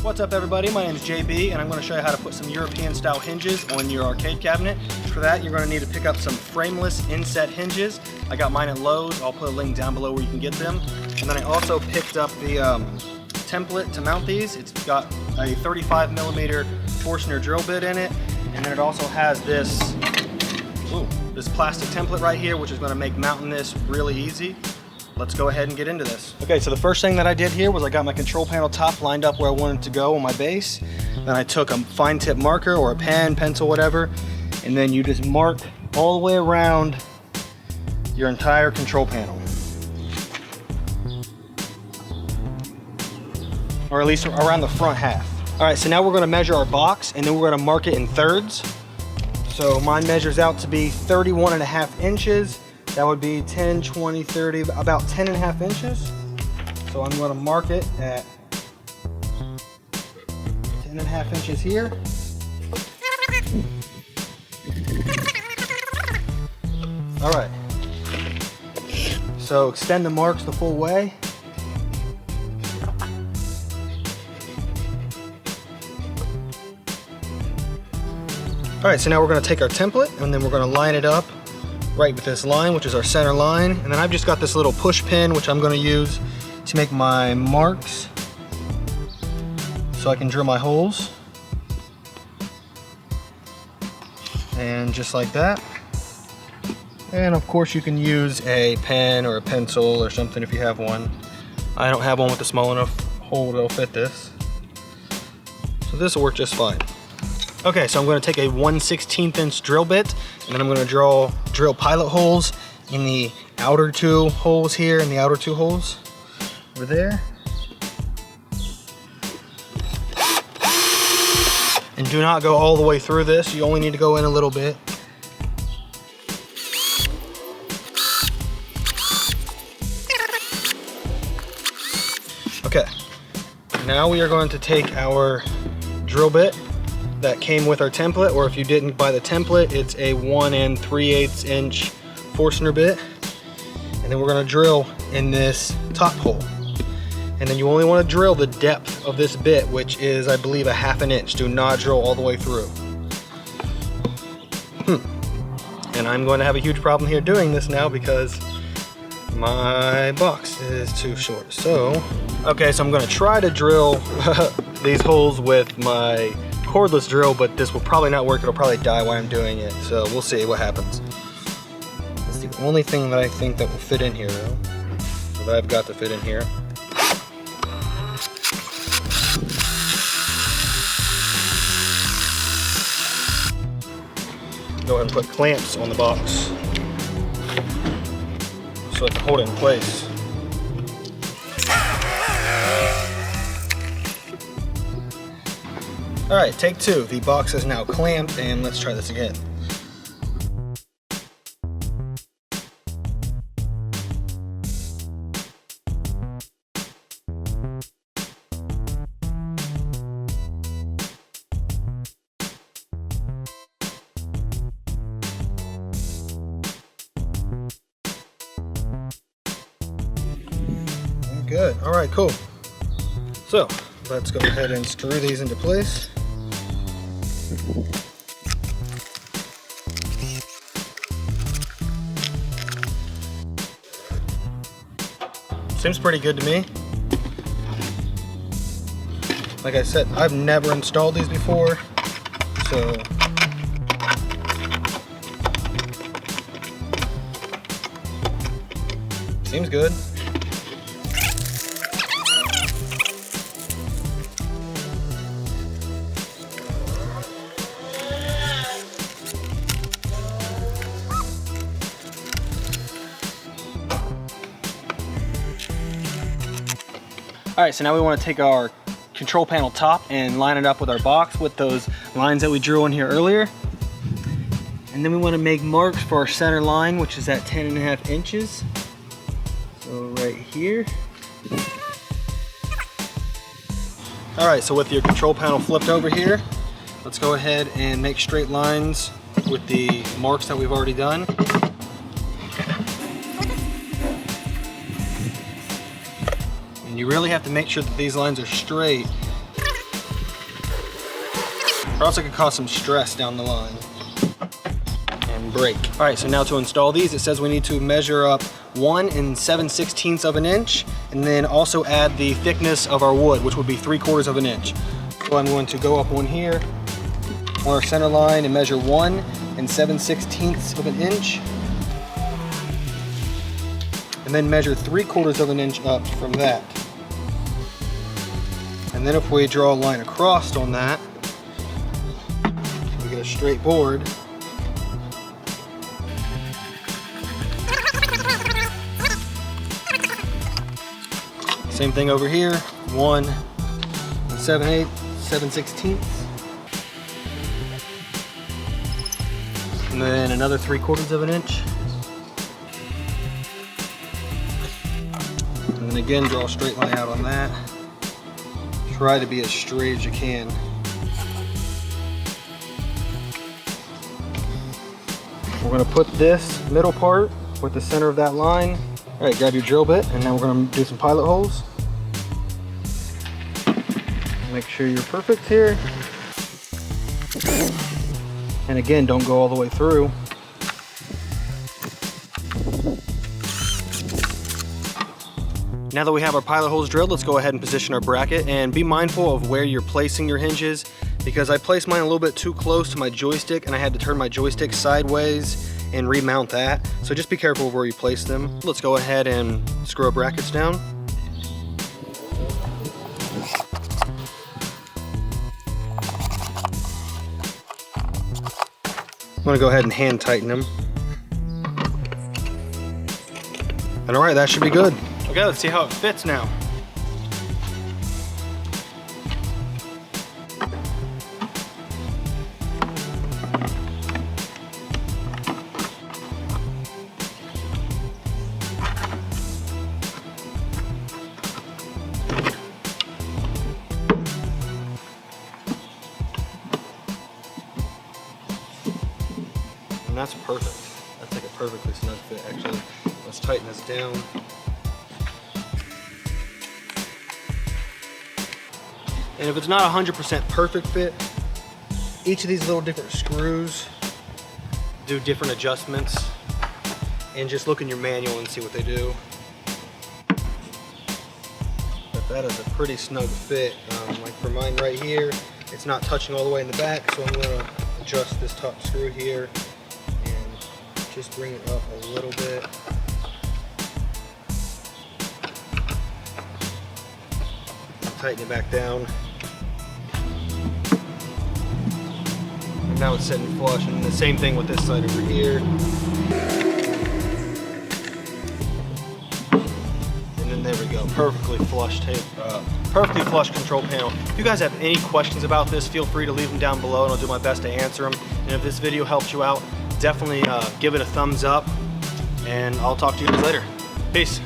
What's up everybody, my name is JB and I'm going to show you how to put some European style hinges on your arcade cabinet. For that you're going to need to pick up some frameless inset hinges. I got mine at Lowe's, I'll put a link down below where you can get them. And then I also picked up the template to mount these. It's got a 35mm Forstner drill bit in it, and then it also has this plastic template right here, which is going to make mounting this really easy. Let's go ahead and get into this. Okay, so the first thing that I did here was I got my control panel top lined up where I wanted to go on my base. Then I took a fine tip marker or a pen, pencil, whatever, and then you just mark all the way around your entire control panel. Or at least around the front half. All right, so now we're gonna measure our box and then we're gonna mark it in thirds. So mine measures out to be 31.5 inches. That would be 10, 20, 30, about 10.5 inches. So I'm gonna mark it at 10.5 inches here. All right. So extend the marks the full way. All right, so now we're gonna take our template and then we're gonna line it up right with this line, which is our center line. And then I've just got this little push pin, which I'm gonna use to make my marks so I can drill my holes. And just like that. And of course you can use a pen or a pencil or something if you have one. I don't have one with a small enough hole that'll fit this. So this will work just fine. Okay, so I'm going to take a 1/16 inch drill bit and then I'm going to drill pilot holes in the outer two holes here and the outer two holes over there. And do not go all the way through this, you only need to go in a little bit. Okay, now we are going to take our drill bit that came with our template, or if you didn't buy the template, it's a 1 3/8 inch Forstner bit. And then we're gonna drill in this top hole. And then you only wanna drill the depth of this bit, which is, I believe, a 1/2 inch. Do not drill all the way through. And I'm going to have a huge problem here doing this now because my box is too short. So, okay, so I'm gonna try to drill these holes with my cordless drill, but this will probably not work. It'll probably die while I'm doing it, so we'll see what happens. That's the only thing that I think that will fit in here though, that I've got to fit in here. Go ahead and put clamps on the box so I can hold it in place. All right, take two. The box is now clamped and let's try this again. Good, all right, cool. So let's go ahead and screw these into place. Seems pretty good to me. Like I said, I've never installed these before, so seems good. All right, so now we want to take our control panel top and line it up with our box with those lines that we drew in here earlier. And then we want to make marks for our center line, which is at 10.5 inches. So right here. All right, so with your control panel flipped over here, let's go ahead and make straight lines with the marks that we've already done. And you really have to make sure that these lines are straight or else it could cause some stress down the line and break. All right, so now to install these, it says we need to measure up 1 7/16 of an inch, and then also add the thickness of our wood, which would be 3/4 of an inch. So I'm going to go up one here on our center line and measure 1 7/16 of an inch, and then measure 3/4 of an inch up from that. And then if we draw a line across on that, we get a straight board. Same thing over here, 1 7/16. And then another 3/4 of an inch. And then again, draw a straight line out on that. Try to be as straight as you can. We're gonna put this middle part with the center of that line. All right, grab your drill bit, and now we're gonna do some pilot holes. Make sure you're perfect here. And again, don't go all the way through. Now that we have our pilot holes drilled, let's go ahead and position our bracket, and be mindful of where you're placing your hinges, because I placed mine a little bit too close to my joystick and I had to turn my joystick sideways and remount that. So just be careful of where you place them. Let's go ahead and screw our brackets down. I'm gonna go ahead and hand tighten them. And all right, that should be good. Okay, let's see how it fits now. And that's perfect. That's like a perfectly snug fit, actually. Let's tighten this down. And if it's not 100% perfect fit, each of these little different screws do different adjustments, and just look in your manual and see what they do. But that is a pretty snug fit. Like for mine right here, it's not touching all the way in the back, so I'm gonna adjust this top screw here and just bring it up a little bit. Tighten it back down. Now it's sitting flush, and the same thing with this side over here. And then there we go, perfectly flush tape, perfectly flush control panel. If you guys have any questions about this, feel free to leave them down below and I'll do my best to answer them. And if this video helped you out, definitely give it a thumbs up, and I'll talk to you guys later. Peace.